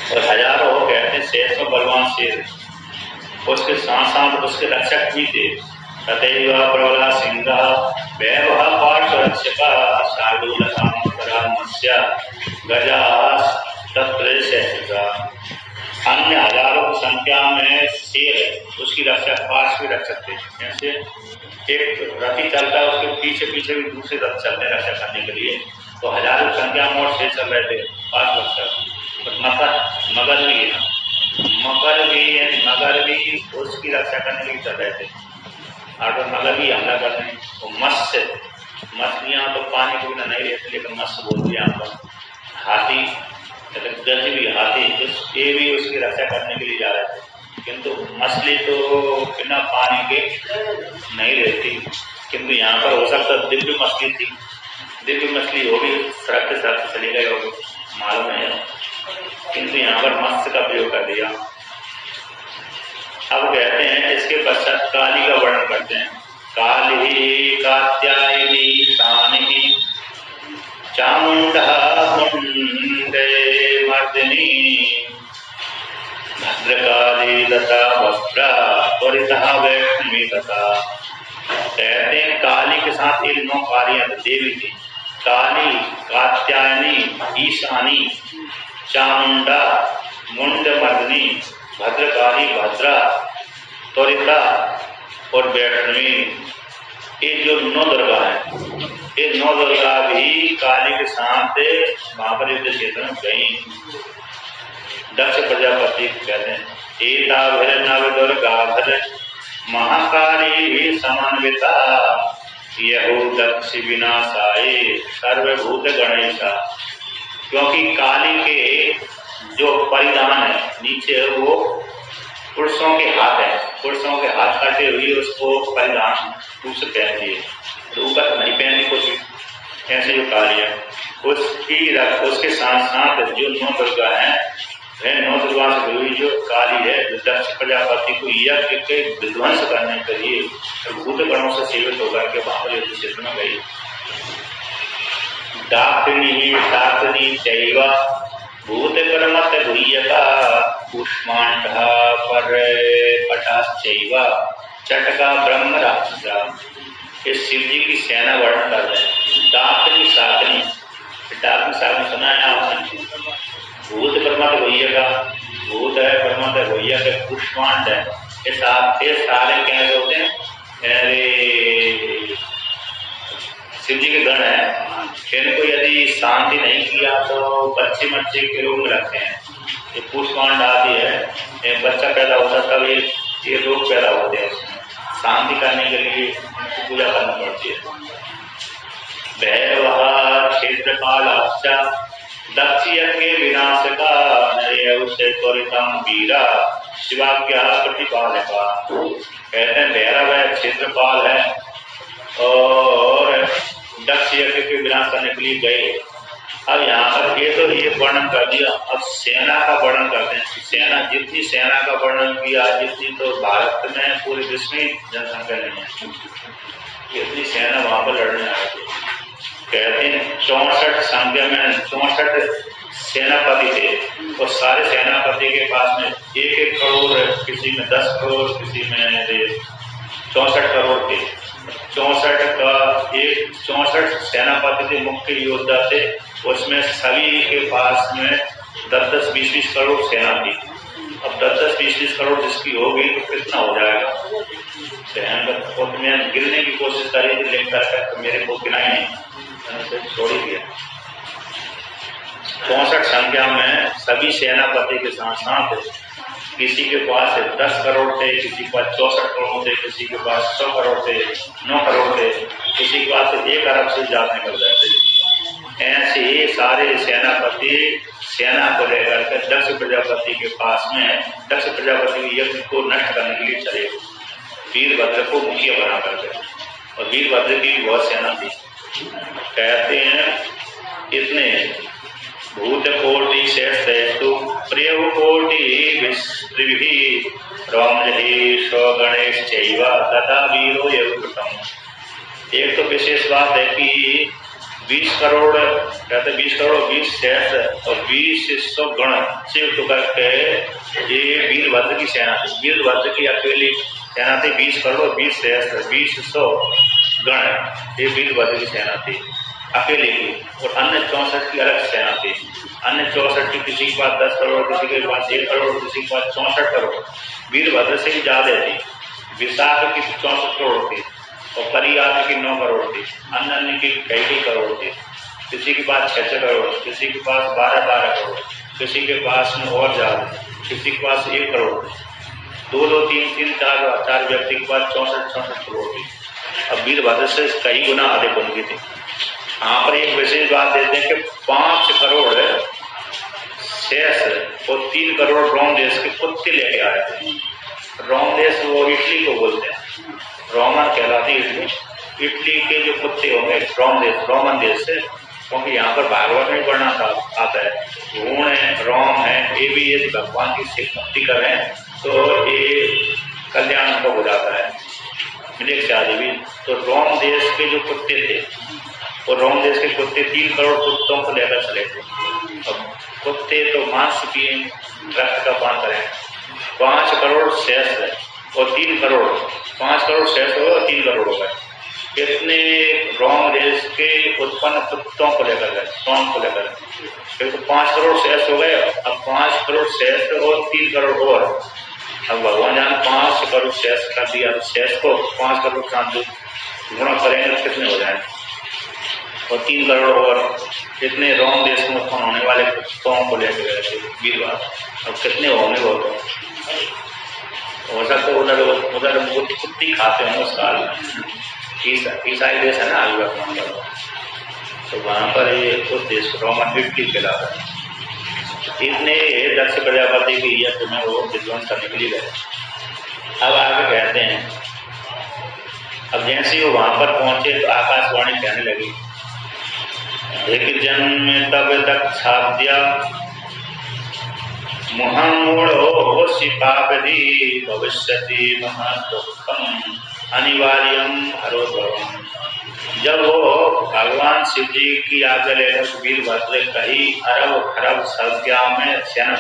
और हजारों कहते शेष में बलवान शेर, उसके साथ साथ उसके रक्षक भी थे। तथैव प्रबला सिंह वैभव पार्श्वरक्षक शार्दूलकामस्य गजा तत्र सहस्रा। अन्य हजारों की संख्या में शेर है, उसकी रक्षक पार्श्व रक्षक थे। जैसे एक रथी चलता है, उसके पीछे पीछे भी दूसरे रथ चलते रक्षा करने के लिए, तो हजारों की संख्या में और शेर चल रहे थे पार्श्व रक्षक। मगर भी उसकी रक्षा करने के लिए चल रहे थे। और मगर भी हमला करने, तो मत्स्य, मछलियां तो पानी के बिना नहीं रहती, लेकिन मत्स्य बोलती है यहाँ पर। हाथी, गज भी हाथी, ये भी उसकी रक्षा करने के लिए जा रहे थे। किंतु मछली तो बिना पानी के नहीं रहती, किंतु यहाँ पर हो सकता दिव्य मछली थी, दिव्य मछली होगी, सड़क चली गई होगी, मालूम है, किंतु यहाँ पर मत्स्य का प्रयोग कर दिया। अब कहते हैं इसके पश्चात काली का वर्णन करते हैं। काली कात्यायनी शानी चामुंडा मुंडे मर्दिनी भद्रकाली दत्ता वस्त्रा त्वरिता वैष्णवी दत्ता। कहते हैं काली के साथ एक 9 कालियां देवी थी। काली, कात्यायनी, ईशानी, चामुंडा, मुंड मर्दिनी, भद्रकाली, भद्रा, त्वरिता और वैष्णवी। ये जो 9 दुर्गा है, ये 9 दुर्गा भी काली के साथ वहां पर युद्ध क्षेत्र में गई। दक्ष प्रजापति कहते हैं एताभिर्नव दुर्गाभिर महाकाली समन्विता यहो दक्ष विनाशाय सर्वभूत गणेशा। क्योंकि काली के जो परिधान है नीचे वो पुरुषों के हाथ है, पुरुषों के हाथ काटे हुए उसको परिधान रूप से पहन दिए, ऊपर नहीं पहनी कुछ भी। ऐसे जो काली है उसके साथ साथ जो 9 दुर्गा है, वह 9 दुर्गा से हुई जो काली है, जो दक्ष प्रजापति को यज्ञ के विध्वंस करने के लिए भूत गणों से सेवित होकर के वहां पर युद्ध क्षेत्र में गई। दाकिनी शाकिनी चैव भूत कर्मत भूयका कुष्मांडा पर पटाश्चैव चटका ब्रह्म राक्षसा। इस शिव जी की सेना वर्णन कर रहे हैं। दाकिनी शाकिनी, डाकिनी शाकिनी सुना है आपने? भूत कर्मत भूयका, भूत है, कर्मत है, भूयक है, कुष्मांड है, ये सारे कैसे होते हैं? अरे शिव जी के गण है। इनको यदि शांति नहीं किया तो बच्चे के रूप में रखते हैं। ये कुष्मांड आदि है, एक बच्चा पैदा होता तब ये रोग पैदा होते हैं, उसमें शांति करने के लिए पूजा करना पड़ती है। भैरव क्षेत्र कालाक्षा दक्ष यज्ञ विनाश का त्वरितम वीरा शिवाज्ञा प्रतिपादका। कहते हैं भैरव है, क्षेत्रपाल है और दक्ष यज्ञ के विनाश करने के लिए गए। अब यहाँ पर ये वर्णन कर दिया। अब सेना का वर्णन करते हैं। सेना, जितनी सेना का वर्णन किया, जितनी तो भारत में पूरे विश्व में जनसंख्या नहीं है, इतनी सेना वहां पर लड़ने आई थी। कहते हैं 64 संख्या में 64 सेनापति थे, और सारे सेनापति के पास में 1-1 करोड़, किसी में 10 करोड़, किसी में 64 करोड़ थे। 64 सेनापति थे, मुख्य योद्धा थे। उसमें सभी के पास में 10-20 करोड़ सेना थी। अब 10-20 करोड़ जिसकी होगी तो कितना हो जाएगा? भयंकर। और मैं गिरने की कोशिश करी थी, लेकर तो मेरे को गिना ही नहीं, छोड़ ही दिया। 64 संख्या में सभी सेनापति के साथ साथ किसी के पास 10 करोड़ थे, किसी के पास 64 करोड़ थे, किसी के पास 100 करोड़ थे, 9 करोड़ थे, किसी के पास 1 अरब से ज्यादा निकल गए थे। ऐसे ही सारे सेनापति सेना को लेकर के दक्ष प्रजापति के पास में, दक्ष प्रजापति के यज्ञ को नष्ट करने के लिए चले। वीरभद्र को मुखिया बना करके, और वीरभद्र की बहुत सेना थी। कहते हैं इतने भूत कोटि शेषु प्रिय कोटि विस्त्रिभिः रौम्यहि स्वगणेश चैव तथा वीरो यवकृतम्। एक तो विशेष बात है कि 20 करोड़ कहते 20 करोड़ 20 सहस्त्र और 20 गण से युक्त करके ये वीरभद्र की सेना थी। वीरभद्र की अकेली सेना थी 20 करोड़ 20 सहस्त्र 20 गण, ये वीरभद्र की सेना थी अकेले की। और अन्य 64 की अलग सेना थी। अन्य 64 की किसी के पास 10 करोड़, किसी के पास 1 करोड़, किसी के पास 64 करोड़। वीरभद्र से भी ज्यादा थी। विशाख की 64 करोड़ थी और करियात की 9 करोड़ थी। अन्य की कई करोड़ थी। किसी के पास 6 करोड़, किसी के पास 12 करोड़, किसी के पास में और ज्यादा, किसी के पास 1 करोड़, 2 3 4 व्यक्ति के पास 64 करोड़ थी। अब वीरभद्र से कई गुना अधिक उनकी थी। यहाँ पर एक विशेष बात देते हैं कि 5 करोड़ शेष और 3 करोड़ रोम देश के कुत्ते लेके आए थे। रोम देश वो इटली को बोलते हैं, रोमन कहलाती इटली। इटली के जो कुत्ते होंगे रोमन देश से, क्योंकि यहाँ पर भागवत में पढ़ना आता है। गुण है, रोम है, ये भी यदि भगवान की भक्ति करें तो ये कल्याण उनको हो जाता है, मिलेक्स आदि भी। तो रोम देश के जो कुत्ते थे, और रोम देश के कुत्ते 3 करोड़ कुत्तों को लेकर चले थे। अब कुत्ते तो मांस पिए, रक्त का पान करें। 5 करोड़ शेष और 3 करोड़, 5 करोड़ शेष हो और 3 करोड़ हो गए। इतने रोम देश के उत्पन्न कुत्तों को लेकर गए, सोन को लेकर। फिर तो 5 करोड़ शेष हो गए। अब 5 करोड़ शेष और 3 करोड़ और। अब भगवान जान 5 करोड़ शेष कर दिया, शेष को 5 करोड़ साथ गुणा करेंगे कितने हो जाए, और 3 करोड़ और कितने रोम देश में उत्पन्न होने वाले कुत्तों को लेकर गए थे वीरवार। अब कितने होंगे वो तो हो सकता है उधर कुत्ती खाते होंगे उस काल में। ईसाई देश है ना अभी वर्तमान का, तो वहां पर ये उस देश रोमन इटली कहलाता है। इतने दक्ष प्रजापति की यज्ञ में वो विध्वंस करने के लिए गए। अब आगे कहते हैं, अब जैसे वो वहां पर पहुंचे तो आकाशवाणी कहने लगी, एक जन्म तब दक्षाद्या मुहमूढ़ो शिपावधि भविष्यति महादुःखम अनिवार्यम हरोद्भवम्। जब वो भगवान शिव जी की आज्ञा लेकर वीरभद्र कई अरब खरब संख्या में सेना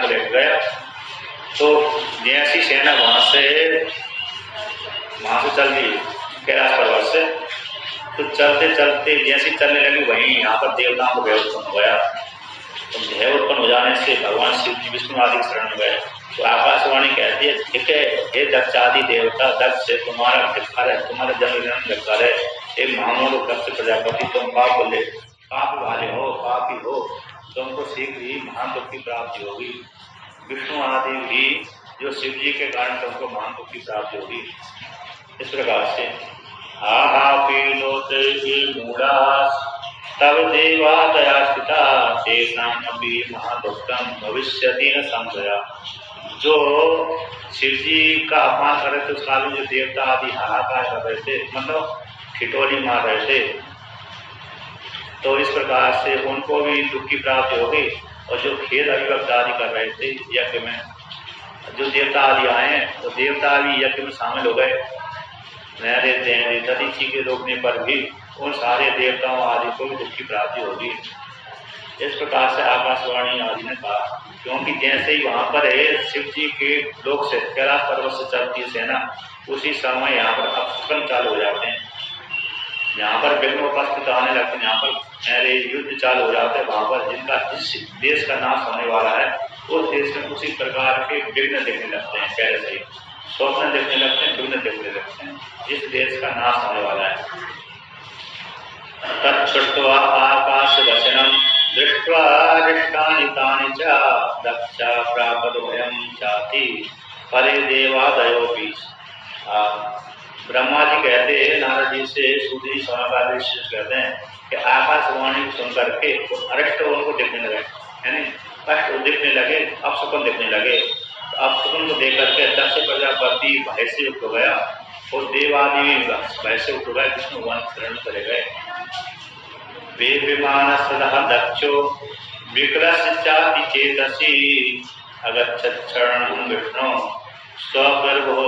को लेकर गया, तो जैसी सेना वहां से चल गई कैलाश पर्वत से, तो चलते चलते जैसी चलने लगी वहीं यहाँ पर देवताओं को भय उत्पन्न हो गया। तो भय उत्पन्न हो जाने से भगवान शिव जी विष्णु आदि शरण में गए। तो आकाशवाणी कहती है, ठीक है हे दक्ष आदि देवता, दक्ष से तुम्हारा धिक्कार है, तुम्हारा जन्म धिक्कार है। हे महामूढ़ दक्ष प्रजापति, तुम पाप वाले हो, पापी हो, तुमको शीघ्र ही महान दुख की प्राप्ति होगी। विष्णु आदि भी जो शिव जी के कारण तुमको महान दुख की प्राप्ति होगी। इस प्रकार से आहा पीनोते मूढ़ास तब देवा दया स्थिता तेषामपि महादुःखम भविष्यति न संशया। जो शिव जी का अपमान कर रहे थे उस काल में जो देवता आदि हाहाकार कर रहे थे, मतलब ठिठोली मार रहे थे, तो इस प्रकार से उनको भी दुख की प्राप्ति होगी। और जो खेद अभिव्यक्त आदि कर रहे थे यज्ञ में, जो देवता आदि आए तो देवता भी यज्ञ में शामिल हो गए। दधीची के रोकने पर भी उन सारे देवताओं आदि को भी दुख की प्राप्ति होगी। इस प्रकार से आकाशवाणी आदि ने कहा, क्योंकि जैसे ही वहां पर है शिव जी के लोक से कैलाश पर्वत से चलती सेना, उसी समय यहाँ पर अपशकुन चालू हो जाते हैं। यहाँ पर विघ्न उपस्थित आने लगते हैं, यहाँ पर युद्ध चालू हो जाते हैं। वहां पर जिनका जिस देश का नाश होने वाला है उस देश में उसी प्रकार के विघ्न देखने लगते हैं। पहले से ही स्वप्न देखने लगते हैं, विघ्न देखने लगते हैं, जिस देश का नाश होने वाला है। तत्छुट्वा आकाश वचनम दृष्ट्वा दृष्टानि तानि च दक्षा प्रापदोयं चाति परे देवादयोपि। ब्रह्मा जी कहते हैं नारद जी से, सूर्य जी समाचार कहते हैं कि आकाशवाणी को सुनकर के अरिष्ट उनको देखने लगे, यानी कष्ट दिखने लगे, अपशकुन दिखने लगे। अपशकुन को देख करके दक्ष प्रजापति भय से युक्त हो गया और देवादि भय से युक्त हो गए, विष्णु वन शरण चले गए। वे विमान सदह दक्षो विक्रस्याति चेतसी अगच्छत् शरणं विष्णु स्वगर्भोरिंदिरापते।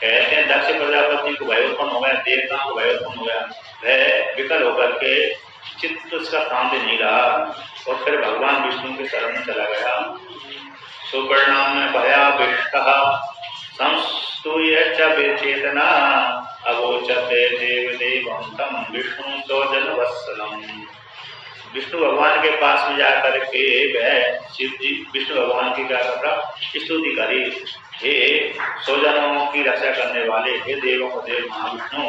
कहते हैं दक्ष प्रजापति को भय उत्पन्न हो गया, देवताओं को भय उत्पन्न हो गया, वह विकल होकर के चित्त उसका सामने नहीं रहा और फिर भगवान विष्णु के शरण में चला गया। सुपर्णाम में भयाविष्ट संस्तूय च विचेतना अवोचते देव देवं तम विष्णु सौजन वत्सलम। विष्णु भगवान के पास में जाकर के वह शिव जी विष्णु भगवान की क्या स्तुति करी, हे स्वजनों की रक्षा करने वाले, हे देवों को देव महाविष्णु,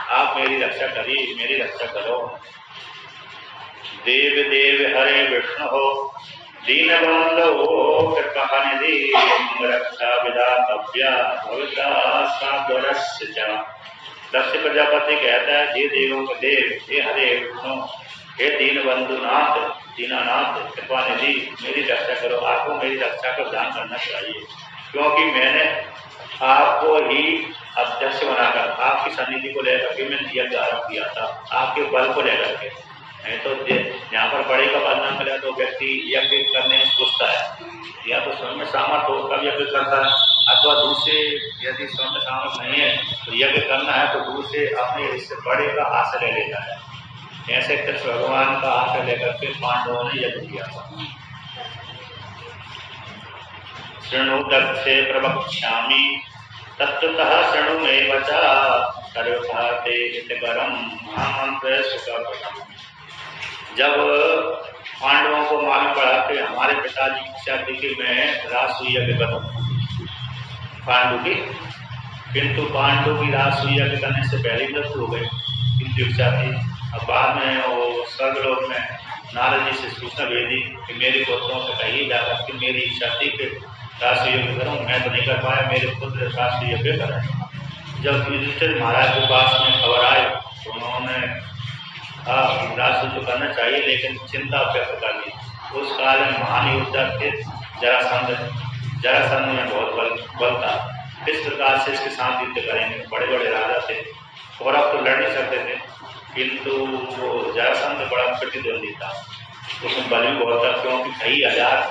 आप मेरी रक्षा करिए, मेरी रक्षा करो। देव देव हरे विष्णु हो दीनबंधो कृपा निधि रक्षा विधातव्या भविता साधुरस्य च। दक्ष प्रजापति कहता है, हे देवों के देव, हे हरे विष्णु, हे दीन बंधुनाथ दीनानाथ कृपा निधि, मेरी रक्षा करो। आपको मेरी रक्षा का ध्यान करना चाहिए, क्योंकि मैंने आपको ही अध्यक्ष बनाकर आपकी सन्निधि को लेकर के मैंने यज्ञ आरंभ किया था, आपके बल को लेकर के। नहीं तो यहाँ पर बड़े का बल न मिला तो व्यक्ति यज्ञ करने में सोचता है, या तो स्वयं में सामर्थ्य हो तब यज्ञ करता है, अथवा दूसरे यदि स्वयं में सामर्थ्य नहीं है तो यज्ञ करना है तो दूसरे अपने इससे बड़े का आश्रय लेता है। ऐसे कृष्ण भगवान का आश्रय लेकर के पांडवों ने यज्ञ किया था। शृणु दक्षे प्रवक्ष्यामि तत्वतः शृणु मे वचा सर्वथा ते हितकरं महामंत्र सुखप्रदम्। जब पांडवों को मालूम पड़ा कि हमारे पिताजी की इच्छा थी कि मैं राजसूय यज्ञ करूं पांडु की, किंतु पांडु की राजसूय यज्ञ करने से पहले मृत्यु हो गई, किंतु इच्छा थी। अब बाद में वो स्वर्गलोक में नारद जी से सूचना भेजी कि मेरे पुत्रों से कही जाकर कि मेरी इच्छा थी कि राजसूय यज्ञ करूं, मैं तो नहीं कर पाया, मेरे पुत्र राजसूय यज्ञ करें। जब युधिष्ठिर महाराज के पास में खबर आई तो उन्होंने राजसूय तो करना चाहिए, लेकिन चिंता व्यक्त कर दी। उस काल में महान योद्धा थे जरासंध में बहुत बल था, किस प्रकार से इसके साथ युद्ध करेंगे। बड़े बड़े राजा थे, कौरव तो लड़ नहीं सकते थे, किंतु वो जरासंध बड़ा प्रतिद्वंदी था, उसमें बल भी बहुत था, क्योंकि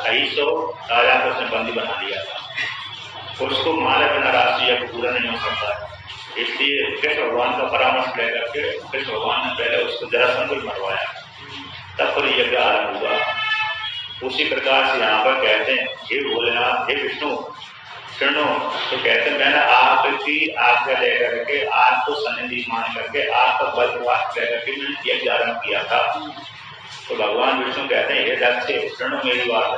कई सौ राजा को उसने बंदी बना लिया था। उसको मारे बिना राष्ट्रीय पूरा नहीं हो सकता है, इसलिए कृष्ण भगवान का परामर्श लेकर के कृष्ण भगवान ने पहले उसको जरासंध को मरवाया, तब पर यज्ञ आरंभ हुआ। उसी प्रकार से यहाँ पर कहते हैं, हे भोलेनाथ, हे विष्णु शृणु, तो कहते हैं मैंने आपकी आज्ञा लेकर के आपको सन्निधि मान करके आपका बल प्रवास लेकर के मैंने यज्ञ आरंभ किया था। तो भगवान विष्णु कहते हैं, हे दक्ष शृणु मेरी बात,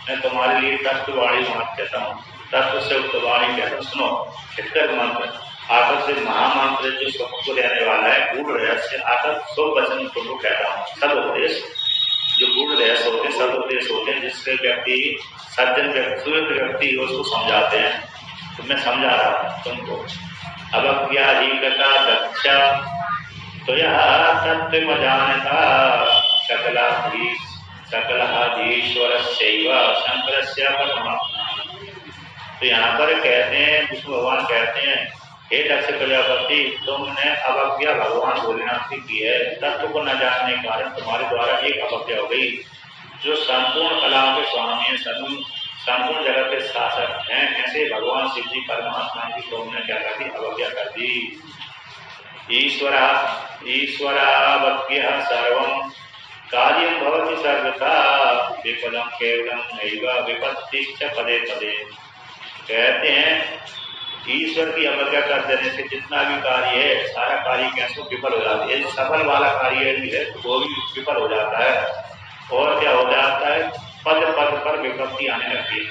मैं तुम्हारे लिए तत्ववाणी बात कहता हूँ, तत्व से उक्त वाणी कहता हूँ, सुनो। हितकर मंत्र आकर से महामंत्र जो सबको देने वाला है, गूढ़ रहस्य आकर सो वचन तुमको कहता हूँ। सब उपदेश जो गूढ़ रहस्य होते हैं, सब उपदेश होते हैं, जिससे व्यक्ति सज्जन व्यक्ति उसको समझाते हैं। तो मैं समझा रहा हूँ तुमको। अब क्या ही कथा दक्षा तो यह तत्व जानता सकलाधीश्वर शंकर से परमात्मा। तो यहाँ पर कहते हैं, विष्णु भगवान कहते हैं, हे दक्ष प्रजापति, तुमने अवज्ञा भगवान भोलेनाथ की है। तत्व को न जानने के कारण तुम्हारे द्वारा एक अवज्ञा हो गई। जो संपूर्ण कलाओं के स्वामी है, संपूर्ण जगत के शासक हैं, ऐसे भगवान शिव जी परमात्मा की तुमने क्या कर दी, अवज्ञा कर दी। ईश्वरावज्ञ सर्वं कार्यं भवति सर्वथा विफलं केवलं नैव विपत्तिश्च पदे पदे। कहते हैं ईश्वर की अवज्ञा कर देने से जितना भी कार्य है, सारा कार्य कैसे विफल हो जाता है। सफल वाला कार्य भी है वो भी विफल हो जाता है। और क्या हो जाता है, पद पद पर विपत्ति आने लगती है।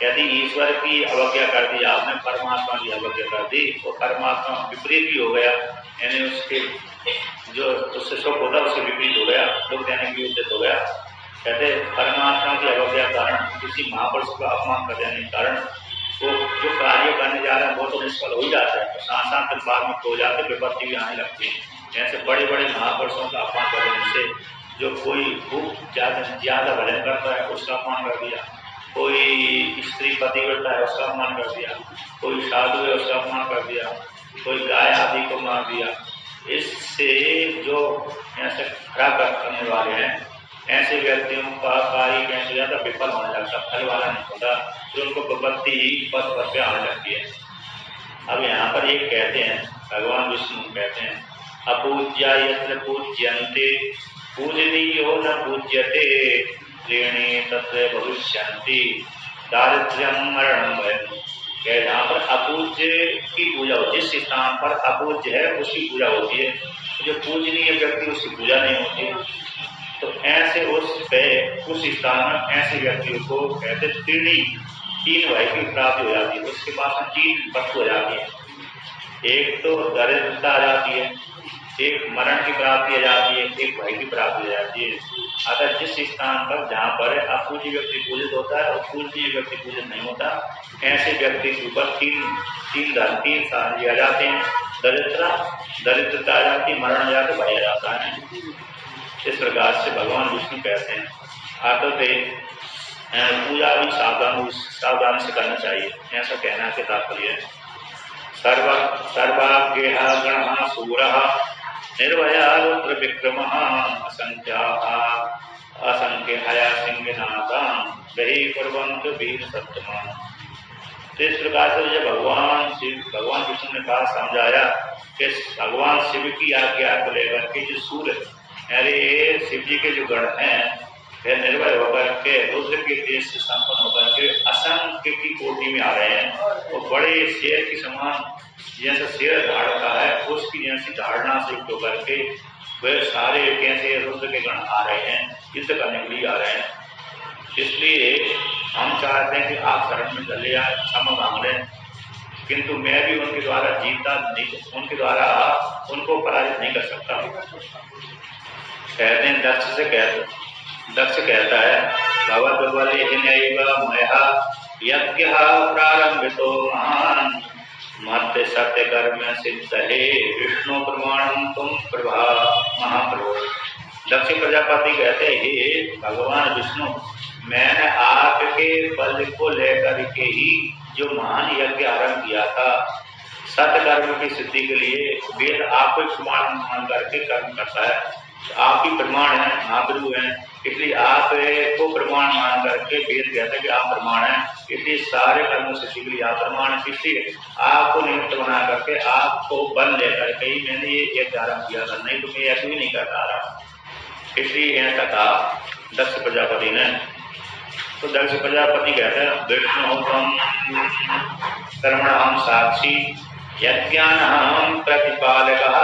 यदि ईश्वर की अवज्ञा कर दी आपने, परमात्मा की अवज्ञा कर दी, तो परमात्मा विपरीत भी हो गया, यानी उसके जो उससे सुख होता है उससे विपरीत हो गया, दुख देने की उद्देश्य हो गया। कहते परमात्मा की अवज्ञा कारण, किसी महापुरुष का अपमान कर देने के कारण वो जो कार्य करने जा रहा है वो तो निष्फल हो ही जाता है, तो साथ साथ बाद में हो जाते विपत्ति भी आने लगती है। ऐसे बड़े बड़े महापुरुषों का अपमान कर देने से जो कोई खूब ज्यादा भजन करता है उसका अपमान कर दिया, कोई स्त्री पतिव्रता है उसका अपमान कर दिया, कोई साधु है उसका अपमान कर दिया, कोई गाय आदि को मार दिया। इससे जो ऐसे खराब करने वाले हैं, ऐसे व्यक्तियों का कार्य कैसे ज्यादा विफल होने लगता, फल वाला नहीं होता, तो उनको विपत्ति ही पद पर पे आने लगती है। अब यहाँ पर एक कहते हैं, भगवान विष्णु कहते हैं, अपूज्या यत्र पूज्यन्ते पूजनीयो न पूज्यते त्रीणि तत्र भविष्यन्ति दारिद्र्यं मरणं भयम्। जहाँ पर अपूज्य की पूजा होती है, जिस स्थान पर अपूज्य है उसकी पूजा होती है, जो पूजनीय व्यक्ति उसकी पूजा नहीं होती। तो ऐसे उस स्थान में ऐसे व्यक्तियों को कहते तीन भय की प्राप्ति हो जाती है। उसके पास में 3 वस्तु हो जाती है। एक तो दरिद्रता आ जाती है, एक मरण की प्राप्ति आ जाती है, एक भय की प्राप्ति आ जाती है। अगर जिस स्थान पर जहाँ पर अपूज्य व्यक्ति पूजित होता है और पूजनीय व्यक्ति पूजित नहीं होता, ऐसे व्यक्ति के ऊपर तीन साल आ जाते हैं। दरिद्रता आ जाती है, मरण आ जाता है, भय आ जाता है। इस प्रकार से भगवान विष्णु कहते हैं पूजा भी सावधान से करना चाहिए, ऐसा कहना के तात्पर्य है। सर्वाज्ञेय गणः सूरः निर्भया रुद्र विक्रमः असंख्याया सिंहनाथान् वही कुर्वन्तु वीर सत्तमा। तो इस प्रकार से जब भगवान विष्णु ने कहा, समझाया कि भगवान शिव की आज्ञा को लेकर के जो सूर्य, अरे शिव जी के जो गण हैं, वे निर्भय होकर के रुद्र के देश से संपन्न होकर के असंख्य की कोटि में आ रहे हैं। वो बड़े शेर के समान, जैसे शेर धाड़ता है उसकी जैसी धारणा से युक्त होकर के वे सारे कैसे रुद्र के गण आ रहे हैं, युद्ध करने के लिए आ रहे हैं। इसलिए हम चाहते हैं कि आप शरण में चले आए, क्षमा मांग लें, किंतु मैं भी उनके द्वारा जीता नहीं, उनके द्वारा उनको पराजित नहीं कर सकता। कहते हैं दक्ष कहता है, भवद्बलेनैव मया यज्ञः प्रारम्भितो महान् मत्ते सत्य कर्म सिद्धे विष्णु प्रमाणं तुम प्रभा महाप्रभु। दक्ष प्रजापति कहते हैं, हे भगवान विष्णु, मैंने आपके बल को लेकर के ही जो महान यज्ञ आरंभ किया था, सत्य कर्म की सिद्धि के लिए वेद आपको प्रमाण मान करके कर्म करता है। आप ही प्रमाण है, महाप्रभु हैं, इसलिए आपको प्रमाण मान करके वेद कहते हैं कि आप प्रमाण हैं। इसलिए सारे कर्मों से सिद्धि के लिए आप प्रमाण है, इसलिए आपको निमित्त बना करके आपको बल लेकर के ही मैंने ये यज्ञ आरंभ किया था, नहीं तो मैं ऐसे भी नहीं करता रहा। इसलिए ऐसा कहा दक्ष प्रजापति ने। तो दक्ष प्रजापति कहते हैं, विष्णु कर्मणां साक्षी यज्ञानां प्रतिपालकः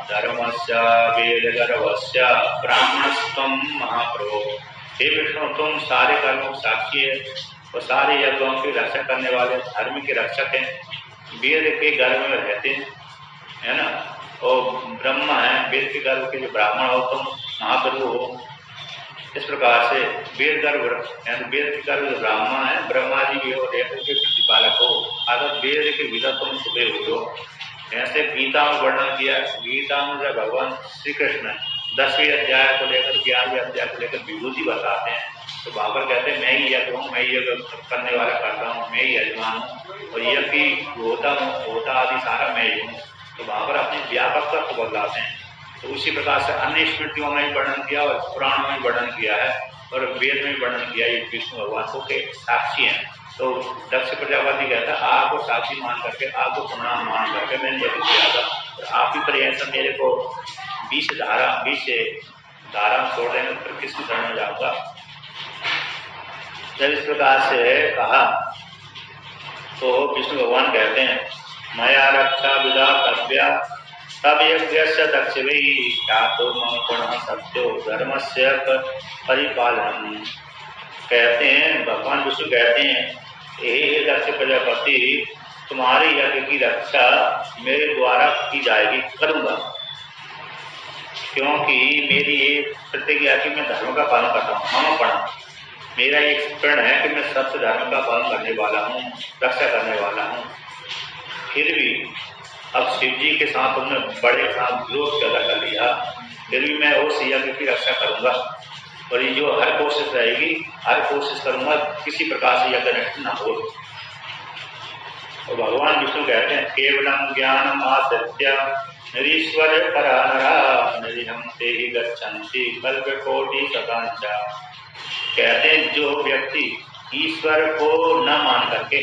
धर्मस्य वेदगर्भस्य ब्राह्मणस्त्वं महाप्रभो। हे विष्णु, तुम सारे कर्मों के साक्षी है और सारे यज्ञों की रक्षा करने वाले धर्म के रक्षक हैं, वेद के गर्भ में रहते हैं, है ना, और ब्रह्मा है, वेद के गर्भ के जो ब्राह्मण हो तुम महाप्रभु हो। इस प्रकार से वेद के गर्भ जो ब्राह्मण है, ब्रह्मा जी भी हो, देव के प्रतिपालक हो, अगर वेद के भीतर तुम छुपे हुए हो। ऐसे गीता में वर्णन किया। गीता में जब भगवान श्री कृष्ण 10वें अध्याय को लेकर 11वें अध्याय को लेकर विभूति बताते हैं, तो वहां पर कहते हैं, मैं ही यज्ञ हूँ, मैं ही यज्ञ करने वाला करता हूँ, मैं ही यजमान हूँ और यज्ञ की होता आदि सारा मैं ही हूँ। तो वहां पर अपनी व्यापकता को बदलाते हैं। तो उसी प्रकार से अन्य स्मृतियों में भी वर्णन किया और पुराणों में वर्णन किया है और वेद में वर्णन किया, ये विष्णु भगवान को के साक्षी हैं। तो दक्ष प्रजापति कहता है, आपको साक्षी मान करके, आपको प्रणाम मान करके मैंने यज्ञ किया था, और आप ही पर्यंत मेरे को 20 धारा छोड़ देंगे फिर किसकी शरण में जाऊंगा। जब इस प्रकार से कहा तो विष्णु भगवान कहते हैं, मया रक्षा विदा कर्तव्या तब यज्ञस्य दक्ष वही तो मम गुणः सत्यो धर्मस्य परिपालनम्। कहते हैं भगवान विष्णु कहते हैं, हे दक्ष प्रजापति, तुम्हारे यज्ञ की रक्षा मेरे द्वारा की जाएगी, करूंगा, क्योंकि मेरी ये प्रतिज्ञा कि मैं धर्म का पालन करता हूँ। मम प्रण, मेरा एक प्रण है कि मैं सत्य धर्म का पालन करने वाला हूँ, रक्षा करने वाला हूँ। फिर भी अब शिव जी के साथ तुमने बड़े साथ विरोध पैदा कर लिया, फिर भी मैं उस यज्ञ की रक्षा करूंगा और ये जो हर कोशिश रहेगी, हर कोशिश करूंगा किसी प्रकार से यज्ञ नष्ट न हो। और भगवान विष्णु कहते हैं, केवलम ज्ञानम आश्रित्य निरीश्वर परानरा निरिहंते ही गच्छन्ति कल्पकोटि शतांचा। कहते हैं जो व्यक्ति ईश्वर को न मान करके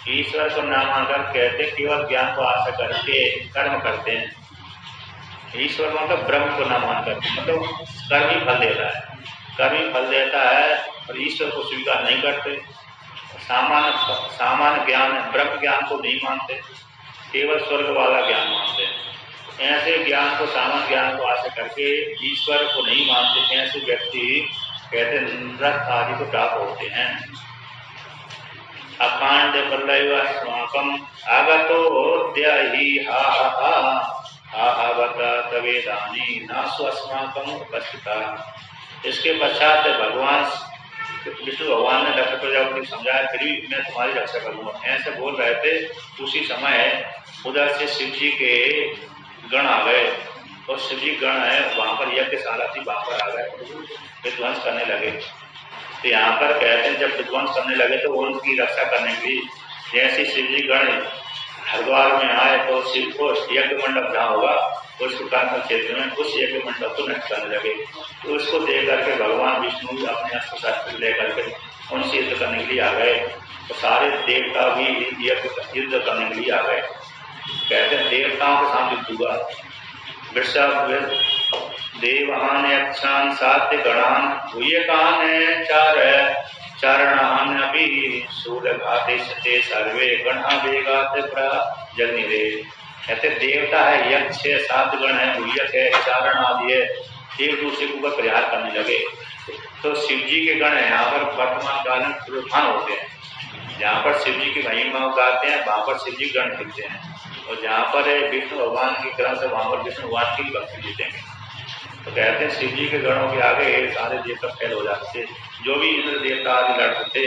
ईश्वर को न मानकर कहते केवल ज्ञान को आशा करके कर्म करते हैं। ईश्वर मतलब ब्रह्म को न मानकर, मतलब कर्म ही फल देता है, कर्म ही फल देता है और ईश्वर को स्वीकार नहीं करते। सामान्य ज्ञान है, ब्रह्म ज्ञान को नहीं मानते, केवल स्वर्ग वाला ज्ञान मानते हैं। ऐसे ज्ञान को, सामान्य ज्ञान को आशा करके ईश्वर को नहीं मानते, ऐसे व्यक्ति कहते नरक आदि को प्राप्त होते हैं। अकांड प्रलयस्माकं आगतोऽद्याहि हा हा हा हा हा बता तवेदानी नासु अस्माकं उपस्थिता। इसके पश्चात भगवान विष्णु भगवान ने दक्ष प्रजापति को समझाया, फिर भी मैं तुम्हारी रक्षा करूंगा, ऐसे बोल रहे थे। उसी समय उधर से शिव जी के गण आ गए और शिव जी गण है वहां पर यज्ञशाला थी, वहां पर आ गए, विध्वंस करने लगे। तो यहाँ पर कहते हैं जब विध्वंस करने लगे तो उनकी रक्षा करने के लिए जैसे शिव जी गण हरिद्वार में आए तो शिव को यज्ञ मंडप जहाँ होगा उसको कांतन क्षेत्र में उस यज्ञ मंडप को नष्ट करने लगे। तो उसको देख करके भगवान विष्णु भी अपने अस्त्र शस्त्र लेकर के उनसे युद्ध करने के लिए आ गए। तो सारे देवता भी युद्ध करने के लिए आ गए। कहते हैं देवताओं के साथ युद्ध हुआ। वृषभ देवान यक्षान सात्य गणान भूयकान चारणान्यपि शूलघाते सते सर्वे गणा वेगात जगनिरे। कहते देवता है, यक्ष है, सात गण है, भूयक है, चारण आदि है, एक दूसरे के ऊपर प्रहार करने लगे। तो शिव जी के गण यहाँ पर वर्तमान काल में प्रधान होते हैं। जहाँ पर शिव जी की महिमा गाते हैं वहां पर शिव जी गण दिखते हैं, और जहाँ पर विष्णु भगवान की ग्रंथ है वहां पर विष्णु भगवान की भक्ति जीतेंगे। तो कहते हैं शिव जी के गणों के आगे सारे देवता फैल हो जाते थे। जो भी इंद्र देवता आदि लड़ते थे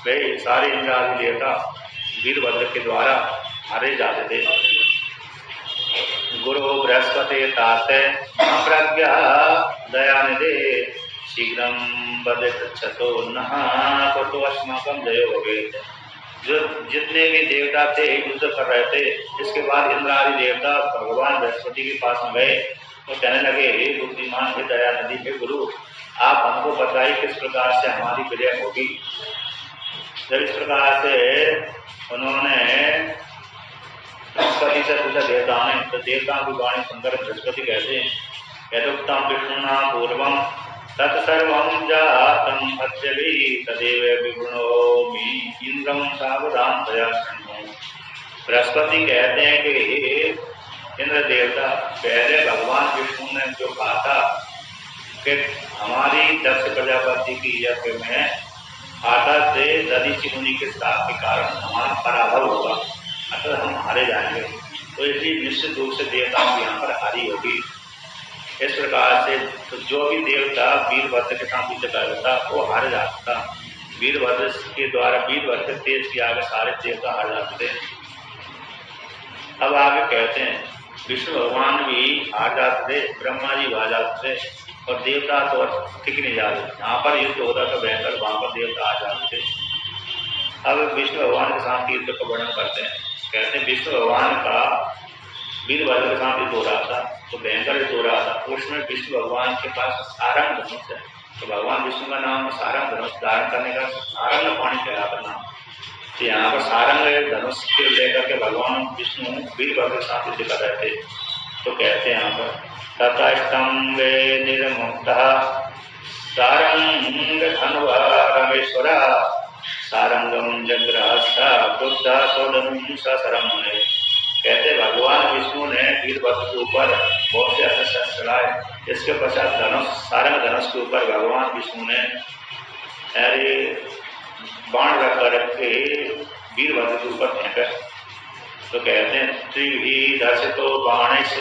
वे सारे इंद्र आदि देवता वीरभद्र के द्वारा हारे जाते थे। गुरु बृहस्पति ताते प्रज्ञा दयानिधे शीघ्रम बदच्छतो नहा तो अस्माकं जयो भवेत्। जो जितने भी देवता थे युद्ध कर रहे थे, इसके बाद इंद्र आदि देवता भगवान बृहस्पति के पास में गए तो कहने लगे, हे बुद्धिमान, हे दयानिधि, हे गुरु, आप हमको बताइए किस प्रकार से हमारी विजय होगी। जब इस प्रकार से उन्होंने बृहस्पति से पूछा देवताओं ने, तो देवताओं की वाणी सुनकर बृहस्पति कहते हैं, यदुक्तम विष्णुना पूर्वम तत्सर्वं जातं अद्यवि तदेव विगुणोमि इंद्रं सावधान तया शृणु। बृहस्पति कहते हैं कि इंद्र देवता, पहले भगवान विष्णु ने जो कहा था कि हमारी दक्ष प्रजापति की यज्ञ में आटा से दधीचि मुनि के साथ के कारण हमारा पराभव होगा, अतः हम हारे जाएंगे। तो इसलिए निश्चित रूप से देवताओं की यहाँ पर हारी होगी। इस प्रकार से तो जो भी देवता वीरभद्र के साथ युद्ध कर रहा था वो हार जाता था। वीरभद्र के द्वारा, वीरभद्र तेज के आगे सारे देवता हार जाते थे। अब आगे कहते हैं विष्णु भगवान भी हार जाते थे, ब्रह्मा जी हार जाते थे, और देवता तो टिक नहीं जाते। यहाँ पर युद्ध होता था भयंकर, वहां पर देवता आ जाते थे। अब विष्णु भगवान के साथ युद्ध का वर्णन करते हैं। कहते हैं विष्णु भगवान का वीरभद्र के साथ युद्ध हो रहा था, तो भयंकर युद्ध हो रहा था। उसमें विष्णु भगवान के पास सारंग धनुष है, तो भगवान विष्णु का नाम सारंग धनुष धारण करने का सारंग पाणी कहलाता नाम। तो यहाँ पर सारंग धनुष के लेकर के भगवान विष्णु वीरभद्र के साथ युद्ध कर रहे थे। तो कहते हैं यहाँ पर तथा स्तंभे निर्मुक्तः सारंग धनुः रमेश्वर सारंगम जग्रहस्ता क्रुद्ध सौदनुं ससरं मुने। कहते भगवान विष्णु ने वीरभद्र के ऊपर बहुत से अस्त्र शस्त्र चलाए। इसके पश्चात धनुष, सारंग धनुष के ऊपर भगवान विष्णु ने बाण रख करके वीरभद्र के ऊपर फेंका। तो कहते हैं त्रिभी दर्शितो बाणेश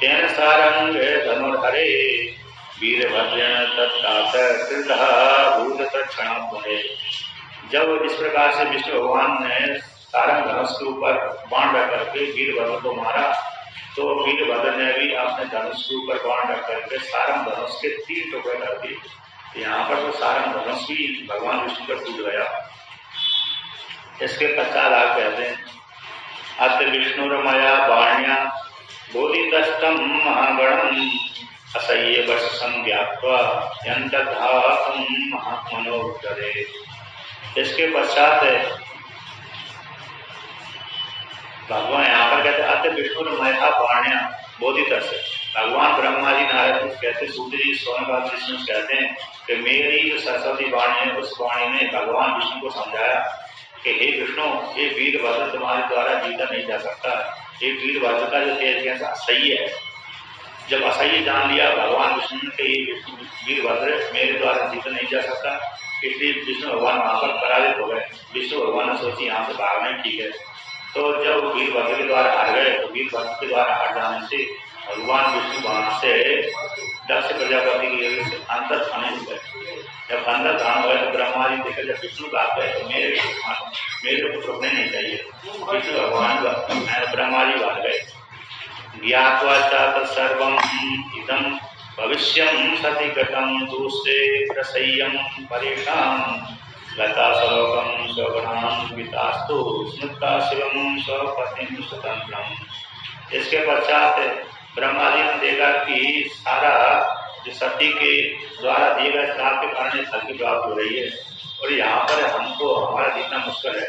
तेन सारंग धनुर्हरे वीरभद्रेण तत्तात कृतः भूत तत्क्षणात् मुने। जब इस प्रकार से विष्णु भगवान ने सारंग धनुष के ऊपर बाण रख करके वीरभद्र को मारा, तो वीरभद्र ने भी अपने धनुष के ऊपर बाण रख करके सारंग धनुष के 3 टुकड़े कर दिए। यहाँ पर तो सारंग धनुष भी भगवान विष्णु पर टूट गया। इसके पश्चात आप कहते हैं अत विष्णुरमया बाण्या बोधितस्तं महागणं असह्य वर्षं व्याप्त्वा यन्तधातुं महात्मनो उद्धरे। इसके पश्चात भगवान यहाँ पर कहते अत विष्णु मया वाण्या बोधित से भगवान ब्रह्मा जी नारद कहते सूर्य जी सोनकाल विष्णु कहते हैं कि मेरी जो सरस्वती वाणी है उस वाणी ने भगवान विष्णु को समझाया कि हे विष्णु ये वीरभद्र तुम्हारे द्वारा जीता नहीं जा सकता। ये वीरभद्र का जो तेज कैसा असह्य है, जब असह्य जान लिया भगवान विष्णु ने कि ये वीरभद्र मेरे द्वारा जीता नहीं जा सकता, इसलिए विष्णु भगवान वहां पर पराजित हो गए। विष्णु भगवान ने सोची यहाँ से भागना ही ठीक है। तो जब वीरभद्र के द्वारा हार गए तो वीरभद्र के द्वारा हार जाने से भगवान विष्णु वहां से दक्ष प्रजापति की अंतर ध्यान हो गए। जब अंतर ध्यान हुए तो ब्रह्मा जी देखा जब विष्णु भाग गए तो मेरे को रुकने नहीं चाहिए। विष्णु भगवान ब्रह्मा जी भाग गए। ज्ञात्वा च सर्वं इदं भविष्यं सति गतं दूसरे प्रसह्यं परेषां लता सलोकं स्वगुणां वितास्तु स्मृता शिवं स्वपतिं स्वतंत्रम्। इसके पश्चात ब्रह्मा जी ने देखा कि सारा जो सती के द्वारा दिए गए श्राप के कारण फल की प्राप्ति हो रही है और यहाँ पर हमको हमारा जीतना मुश्किल है।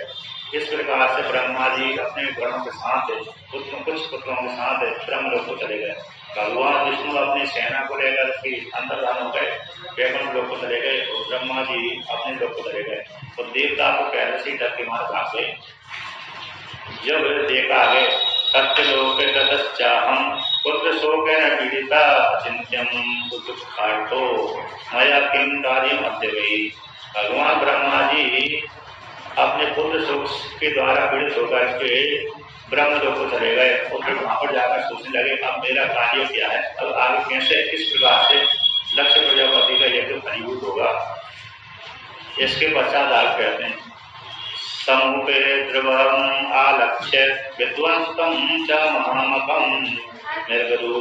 इस प्रकार से ब्रह्मा जी अपने गणों के साथ कुछ पुत्रों के साथ ब्रह्मलोक को चले गए। भगवान विष्णु अपनी सेना को लेकर के अंतर्धान हो गए, वैकुंठ लोक को चले गए और ब्रह्मा जी अपने लोक को चले गए। तो देवता को पहले से डर के मार भाग गए। जब देखा आगे सत्यलोक ततश्चाहं पुत्र शोकेन पीड़िता चिंत्यं दुःखार्तो मया किं कार्यम् अद्य वै। भगवान ब्रह्मा जी अपने पुत्र शोक के द्वारा पीड़ित होकर के ब्रह्मलोक को चले गए और फिर वहां पर जाकर सोचने लगे अब मेरा कार्य क्या है, अब आगे कैसे किस प्रकार से लक्ष्य प्रजापति का यज्ञ फलीभूत होगा। इसके पश्चात आप कहते हैं समूहे ध्रुवम् आलक्ष्य विध्वंसं च महामकं निर्गरो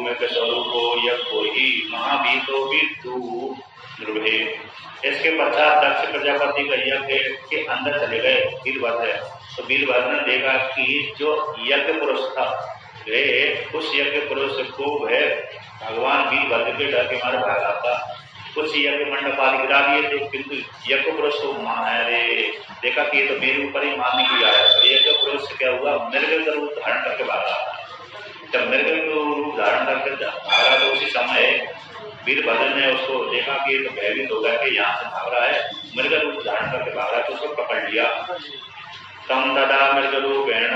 मृगस्वरूपो यज्ञो हि महाभीतो विद्धु ध्रुवे। इसके पश्चात दक्ष प्रजापति का यज्ञ के अंदर चले गए वीरभद्र। तो वीरभद्र ने देखा कि जो यज्ञ पुरुष था वे उस यज्ञ पुरुष को वह भगवान वीरभद्र के डर के मारे भागा था। कुछ यज्ञ मंडप आदि गिरा दिए थे, किंतु यज्ञ पुरुष को देखा कि ये तो मेरे ऊपर ही मारने की आया। यज्ञ पुरुष क्या हुआ, मृग का रूप धारण करके भागा। जब मृग का रूप धारण करके भागा तो उसी समय वीरभद्र ने उसको देखा कि ये तो भयभीत हो गया कि यहाँ से भाग रहा है, मृग रूप धारण करके भाग रहा है, तो उसको पकड़ लिया। तम तदा मृग रूपेण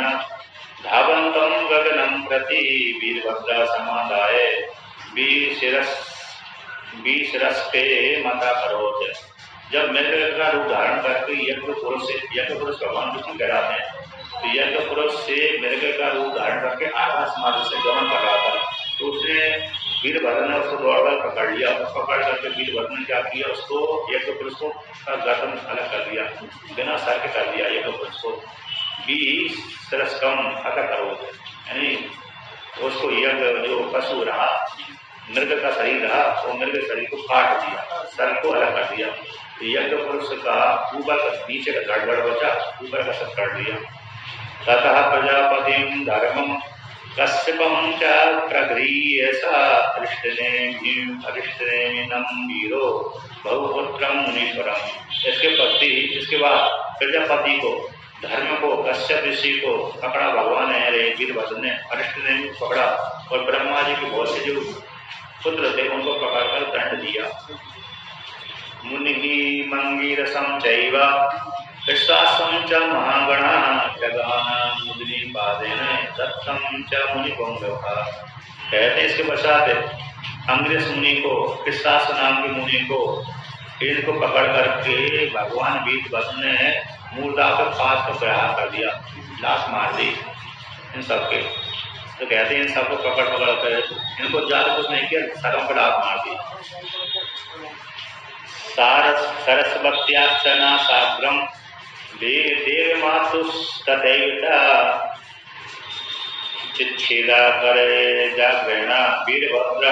धावन्तं गगनं प्रति वीरभद्र समादाय बीसरस्ते मता करोत। जब मृग का रूप धारण करके यज्ञ पुरुष भगवान विष्णु कहलाते हैं, तो यज्ञ पुरुष से मृग का रूप धारण करके आकाश मार्ग से गमन कर रहा था। तो उसने वीरभद्र ने उसको दौड़कर पकड़ लिया। पकड़ करके वीरभद्र ने क्या किया, उसको यज्ञ पुरुष को गर्दन अलग कर दिया, बिना सर के कर दिया यज्ञ पुरुष को। 20 सरस्कम अतः करोत, यानी उसको यज्ञ जो पशु रहा मृग का शरीर रहा वो मृग शरीर को काट दिया, सर को अलग कर दिया। यज्ञ पुरुष का ऊपर का नीचे का गड़बड़ बचा, ऊपर का सब कर दिया। ततः प्रजापतिं धर्मं कश्यपं च प्रगृह्य स अरिष्टनेमिनं वीरो बहुपुत्रं मुनीश्वरम्। इसके बाद प्रजापति को धर्म को कश्यप ऋषि को पकड़ा भगवान है वीरभद्र ने, अरिष्टनेमि को पकड़ा और ब्रह्मा जी के बहुत से जो पुत्र थे उनको पकड़कर दंड दिया। मुनि मंगीरसं चैव विश्वासं च महागणा जगान मुद्री पादेन दत्तं च मुनिपुंगवः। कहते इसके पश्चात अंग्रेज मुनि को, विश्वास नाम के मुनि को, इनको पकड़ करके भगवान वीरभद्र ने मूर्धा के पास को प्रहार कर दिया, लाश मार दी इन सबके। तो कहते हैं इन सबको पकड़ कर इनको ज्यादा कुछ नहीं किया, सरों पर लाश मार दी। सरस्वत्यार्चना साग्रम देव मातुस्तदैवता चिच्छेदा करे जागरणा वीरभद्र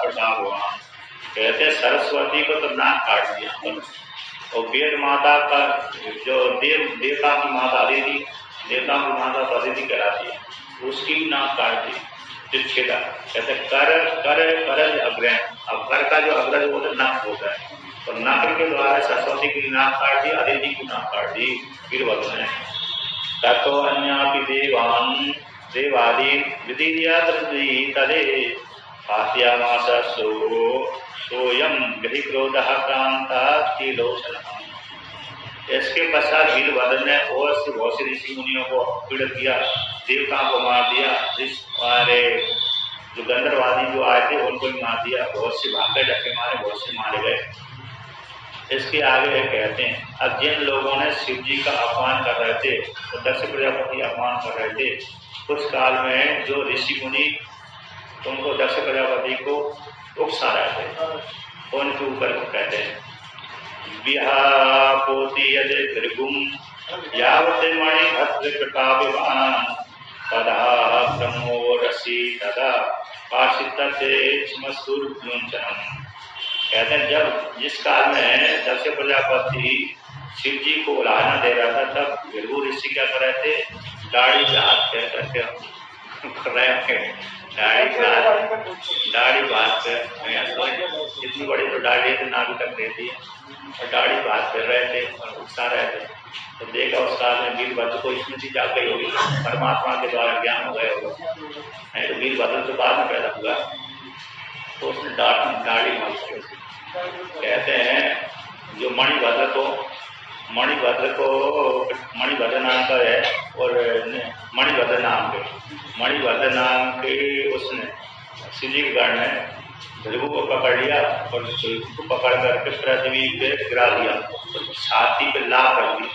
प्रसादवान। कहते सरस्वती को तो नाक काट दिया और वेद माता का जो देवता की माता अदिति, देवता की माता तो अदिति कहलाती है, उसकी भी नाक काट दी चिच्छेदा। कहते कर अग्रह, अब कर का जो अग्रज होता है नाक होता है, तो नाक के द्वारा सरस्वती की नाक काट दी, अदिति की नाक काट दी वीरभद्र ने। ततो अन्यापि देवादि विधिया तदे पात्यामास सोयम गृह क्रोधः क्रांतालोचन। इसके पश्चात वीरभद्र ने और से बहुत से ऋषि मुनियों को पीड़ित किया, देवताओं को मार दिया, हमारे जो गंधर्वादी जो आए थे उनको भी मार दिया, बहुत से भागे डके मारे, बहुत से मारे गए। इसके आगे कहते हैं अब जिन लोगों ने शिव जी का अपमान कर रहे थे तो दक्ष प्रजापति अपमान कर रहे थे, उस काल में जो ऋषि मुनि उनको दक्ष प्रजापति को उकसा रहे थे, उनके ऊपर कहते हैं विहापोति यदि भृगुम यावते मणि भद्र कृपाभिमान तदा ब्रह्मो रसी तदा पाशितमस्तुर्युंचनम। कहते हैं जब जिस काल में दक्ष प्रजापति शिव जी को उलाहना दे रहा था, तब भृगु ऋषि क्या कर रहे थे, दाढ़ी पे हाथ करके दाढ़ी बात कर, इतनी बड़ी तो दाढ़ी है तो नाभि तक रहती है, और दाढ़ी बात कर रहे थे और उकसा रहे थे। तो देखा उस काल में वीरभद्र को स्मृति जाग गई होगी, परमात्मा के द्वारा ज्ञान हो गया होगा, नहीं तो वीरभद्र तो बाद में पैदा हुआ, तो उसने दाढ़ी मारी। कहते हैं जो मणिभद्र नाम का है, और मणिभद्र नाम के उसने शिव जी के गण ने भृगु को पकड़ लिया और उसको पकड़ करके पृथ्वी पे गिरा दिया, और छाती पे लात रख दी,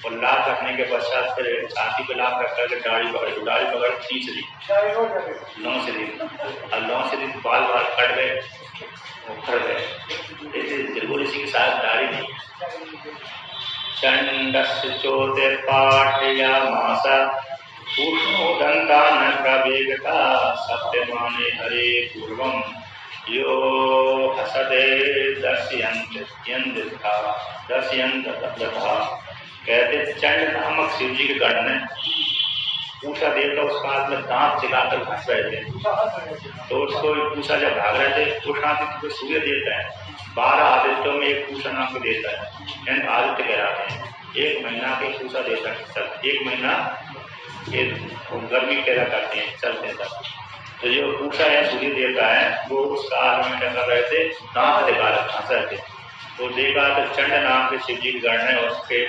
और लात रखने के पश्चात फिर छाती पे लात रख करके दाढ़ी पकड़ खींच ली 9 से दिन, और 9 से दिन बाल कट गए, उखड़ गए। भृगु ऋषि के साथ दाढ़ी नहीं। चंडस्य चोते पाठयामास पूष्णोदंतान प्रवेगता सत्यमाने हरे पूर्वम यो हसदे दर्शयंत तथा। कहते चंड नामक शिव जी के गण ने पूषा देवता उस काल में दांत चिल्लाकर घस रहे थे, तो उसको पूषा जब भाग रहे थे, पूषादित्य को सूर्य देता है, 12 आदित्यों में एक पूषा नाम को देता है, आदित्य कहलाते हैं। 1 महीना के पूषा देता है, 1 महीना ये गर्मी पैदा करते हैं, चलते हैं तब। तो जो पूषा है सूर्य देवता है, वो उस काल में क्या कर रहे थे, दांत दिखा घस रहे थे। तो देखा तो चंड नाम के शिव जी के गण ने उसके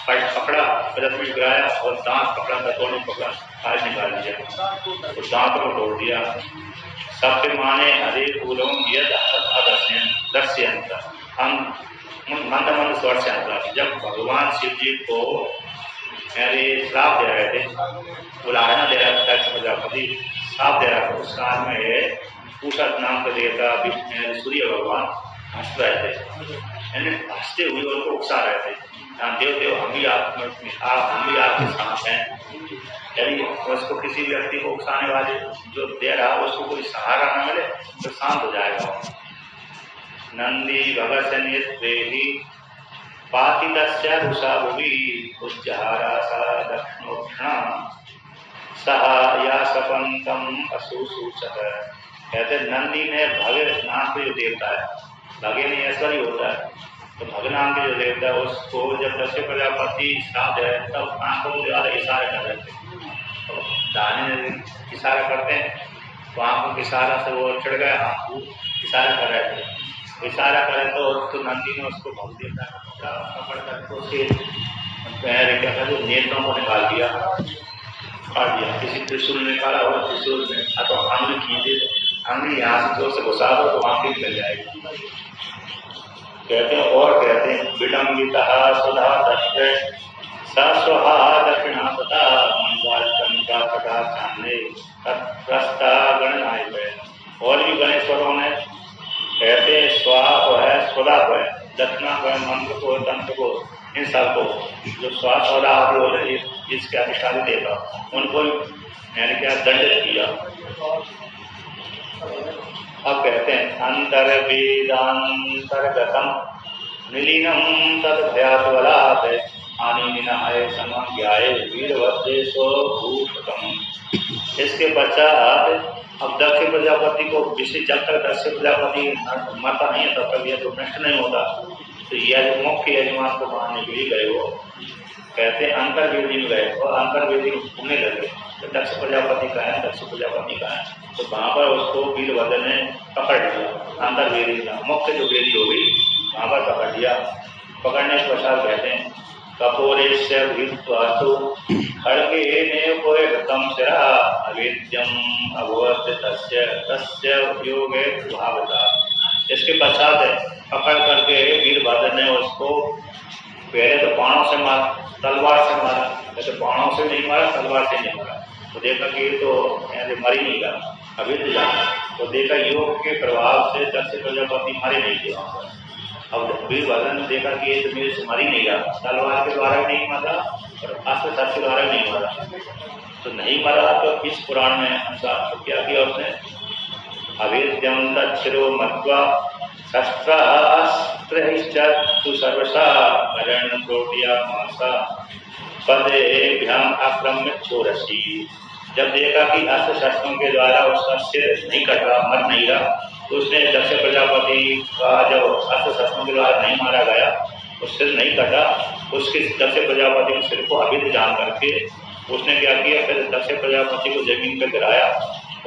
पकड़ा, पृथ्वी गिराया और दांत पकड़ा, दोनों पकड़ा, आज निकाल दिया, तो दांत को तोड़ दिया। सत्य माने हरे पूर्व दर्शयंत मंद स्वर से आता। जब भगवान शिव जी को श्राप दे रहे थे, उलाहना दे रहा था दक्ष प्रजापति, श्राप दे रहा था, उस काल में पूषा नाम के देवता सूर्य भगवान हंस रहे थे, हंसते हुए उनको उकसा रहे थे, देव हम भी आपके साथ हैं। यदि उसको किसी व्यक्ति को उकसाने वाले जो दे रहा उसको कोई सहारा न मिले तो शांत हो जाएगा। नंदी भगत नेत्रेहि पातितस्य रुषा भुवि उच्चहारा सा दक्षिणोक्षणा सहा या सपंतम असुसूचत। कहते नंदी ने भग नाम के जो देवता है, भगे नहीं ऐसा ही होता है, तो भग नाम के जो देवता है उसको जब दक्ष प्रजापति साथ है तब आंखों के द्वारा इशारा कर रहे थे, तो दाने इशारा करते हैं तो आंखों के इशारा से वो चढ़ गया, आंखों इशारा कर रहे थे, इशारा करें तो नंदी ने उसको भग देवता पकड़ करके उसके क्या कहते नेत्रों को निकाल दिया, काट दिया। किसी त्रिशूल निकाला और त्रिशूल में तो आंगली खींचे, आंगली यहाँ से जोर से घुसा दो तो आंखी निकल जाएगी। कहते हैं और कहते हैं विडम्बिता सुधा दक्ष सस्वहा दक्षिणा तथा मंगल कथा चांदे तत्प्रस्ता गणनाय। और भी गणेश्वरों ने कहते स्वाप है, स्वदा है, दक्षिणा को है, मंत्र को, तंत्र को, इन सबको जो स्वाप स्वदा जिसके अधिकारी देगा उनको मैंने क्या दंडित किया। अब कहते हैं अंतर वेदांतर्गतम निलीनम तद भयात्वलात् आनिनाय समज्ञाय वीरभद्रेशो भूषकम। इसके पश्चात अब दक्ष प्रजापति को विशेष जब तक दक्ष प्रजापति मरता नहीं है तब तक यह तो नष्ट नहीं होता, तो यह मुख्य यजमान को मारने के लिए गए वो कहते अंतर्वेदी में गए और अंतर्वेदी में घूमने लगे तो दक्ष प्रजापति का है, दक्ष प्रजापति का है, तो वहां पर उसको वीरभद्र ने पकड़ लिया। अंतर्वेदी का मुख्य जो वेदी होगी वहां पर पकड़ लिया। पकड़ने के पश्चात कहते हैं कपोरेश्य भीत्वासु खड्गेन उपहृतं शिरा अवेद्यम अभवत् तस्य उपयोगे भावता। इसके पश्चात पकड़ करके वीरभद्र ने उसको पहले तो बाणों से मारा, तलवार से मारा, वैसे बाणों से नहीं मारा, तलवार से नहीं मारा। तो देखा कि ये तो ऐसे मर ही नहीं गया, अविद्य जाना। तो देखा योग के प्रभाव से दक्ष प्रजापति मारे नहीं थे वहां पर। अब वीरभद्र ने देखा कि ये तो मेरे से मर ही नहीं गया, तलवार के द्वारा भी नहीं मारा और अस्त्र शस्त्र के द्वारा भी नहीं मारा। तो नहीं मरा तो इस पुराण में अनुसार तो क्या किया उसने, अवेद्यम तच्छिरो मत्वा शस्त्रास्त्रैश्चतु सर्वशा मरण प्रोटिया मासा पदेभ्याम आक्रम्य छोरसी। जब देखा कि अस्त्र शस्त्रों के द्वारा उसका सिर नहीं कट रहा, मर नहीं रहा, तो उसने दक्ष प्रजापति का जो अस्त्र शस्त्रों के द्वारा नहीं मारा गया, वो सिर नहीं कटा, उसके दक्ष प्रजापति के सिर को अविद्य जान करके उसने क्या किया, फिर दक्ष प्रजापति को जमीन पर गिराया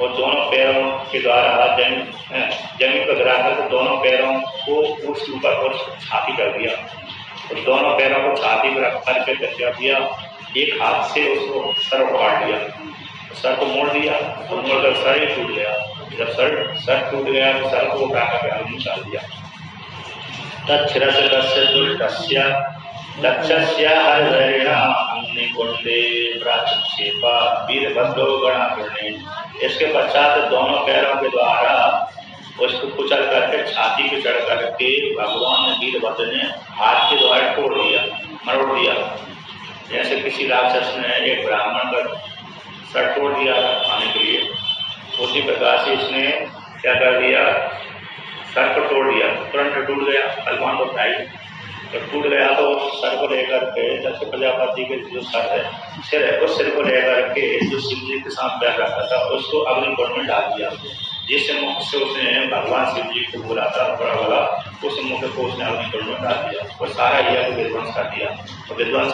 और दोनों पैरों के द्वारा जमीन पर गिरा कर दोनों पैरों को उसके ऊपर और छाती कर दिया और दोनों पैरों को छाती पर रख करके क्या किया, एक हाथ से उसको सर को काट दिया, सर को मोड़ दिया तो मोड़कर सर ही टूट गया। जब सर टूट गया तो सर को उठा कर आगे निकाल दिया। तच्छिरस्य दुष्टस्य दक्षस्य हरिहरिणा अग्निकुंडे प्राक्षेपा वीरभद्रो गणाकर्णे। इसके पश्चात दोनों पैरों के द्वारा उसको कुचल करके छाती पे चढ़ करके भगवान वीरभद्र ने हाथ के द्वारा तोड़ दिया, मरोड़ दिया। जैसे किसी राक्षस ने एक ब्राह्मण का सर तोड़ दिया खाने के लिए, उसी प्रकार से इसने क्या कर दिया, सर को तोड़ दिया, तुरंत टूट गया। भगवान को उठाई तो टूट गया तो सर को लेकर के दक्ष प्रजापति के जो सिर है उस सिर को लेकर के जो शिव जी के साथ पैर रखा था उसको अग्निकुंड में डाल दिया, जिससे मुख से उसने भगवान शिव जी को बोला था बड़ा वाला, उस मुख को उसने अग्निकुंड में डाल दिया और सारा यज्ञ विध्वंस कर दिया। तो विध्वंस